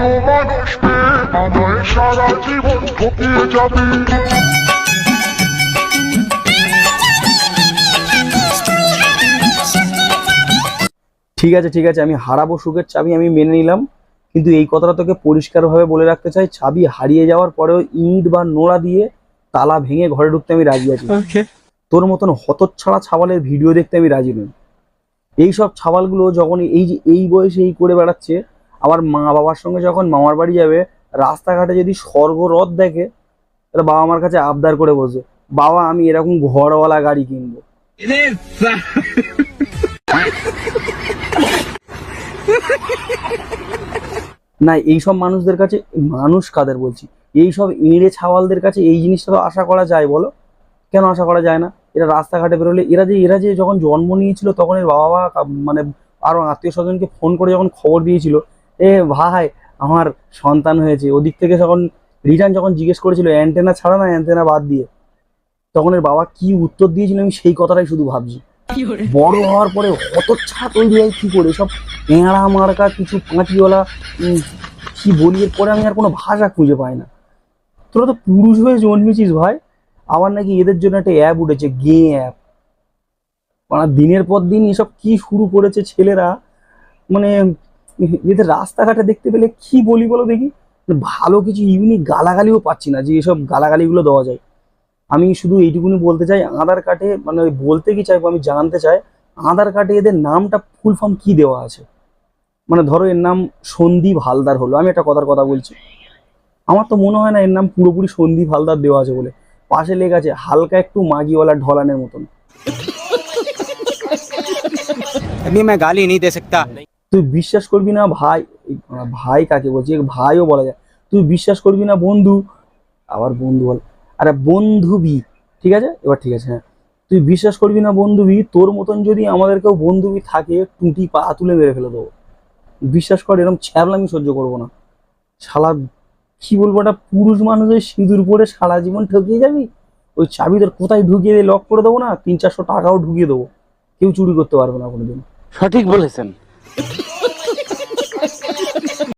ভালো মানুষ পেয়ে আমায় সারা জীবন ঠকিয়ে যাবি। ঠিক আছে ঠিক আছে, আমি হারাবো সুখের চাবি আমি মেনে নিলাম, কিন্তু এই কথাটা তোকে পরিষ্কারভাবে বলে রাখতে চাই, চাবি হারিয়ে যাওয়ার পরেও ইট বা নোড়া দিয়ে তালা ভেঙে ঘরে ঢুকতে আমি রাজি আছি। তোর মতন হতচ্ছাড়া ছাবালের ভিডিও দেখতে আমি রাজি নই। এইসব ছাবালগুলো যখন এই যে এই বয়সে এই করে বেড়াচ্ছে, আবার মা বাবার সঙ্গে যখন মামার বাড়ি যাবে রাস্তাঘাটে যদি স্বর্গরথ দেখে, তাহলে বাবা মার কাছে আবদার করে বসে, বাবা আমি এরকম ঘরওয়ালা গাড়ি কিনবো। না এইসব মানুষদের কাছে, মানুষ কাদের বলছি, এইসব এঁড়ে ছাওয়ালদের কাছে এই জিনিসটা তো আশা করা যায় বলো? কেন আশা করা যায় না? এরা রাস্তাঘাটে বেরোলে, এরা যে যখন জন্ম নিয়েছিল তখন এর বাবা মা মানে আরো আত্মীয় স্বজনকে ফোন করে যখন খবর দিয়েছিল, এ ভাই আমার সন্তান হয়েছে, ওদিক থেকে যখন রিটার্ন যখন জিজ্ঞেস করেছিল অ্যান্টেনা ছাড়া না অ্যান্টেনা বাদ দিয়ে, তখন এর বাবা কি উত্তর দিয়েছিল আমি সেই কথাটাই শুধু ভাবছি। বড় হওয়ার পরে হতচ্ছাড়া তৈরি হয় কি করে, সব এঁড়া মার্কা কিছু পাঁচিওয়ালা কি বলি, এর পরে আমি আর কোনো ভাষা খুঁজে পাই না। তোরা তো পুরুষ হয়ে জন্মেছিস ভাই, আবার নাকি এদের জন্য একটা অ্যাপ উঠেছে, গে অ্যাপ। মানে দিনের পর দিন এসব কি শুরু করেছে ছেলেরা, মানে এদের রাস্তাঘাটে দেখতে পেলে কি বলি বলো দেখি, ভালো কিছু ইউনিক গালাগালিও পাচ্ছি না যে এসব গালাগালিগুলো দেওয়া যায়। আমি শুধু এইটুকুনি বলতে চাই, আধার কার্ডে মানে ওই বলতে কি চাইবো আমি জানতে চাই, আধার কার্ডে এদের নামটা ফুল ফর্ম কি দেওয়া আছে? মানে ধরো এর নাম সন্দীপ হালদার হলো, আমি একটা কথা বলছি, আমার তো মনে হয় না এর নাম পুরোপুরি সন্দীপ হালদার দেওয়া আছে বলে। পাশে লেখা আছে হালকা একটু মাগিওয়ালা ঢলানের মতন। अभी मैं गाली नहीं दे सकता। তুই বিশ্বাস করবি না ভাই, ভাই কাকে বলছি, ভাইও বলা যায়, তুই বিশ্বাস করবি না বন্ধু, আবার বন্ধু বল, আরে বন্ধুবি, ঠিক আছে এবার ঠিক আছে, হ্যাঁ তুই বিশ্বাস করবি না বন্ধুবি, তোর মতন যদি আমাদের কেউ বন্ধুবি থাকে টুটি পা তুলে মেরে ফেলে দেবো। বিশ্বাস কর, এরকম ছ্যাবলা আমি সহ্য করবো না। শালা কি বলবো, একটা পুরুষ মানুষের সিঁদুর পরে সারা জীবন ঠকিয়ে যাবি, ওই চাবি তোর কোথায় ঢুকিয়ে দিয়ে লক করে দেবো না, 300-400 টাকাও ঢুকিয়ে দেবো, কেউ চুরি করতে পারবে না কোনোদিন। সঠিক বলেছেন।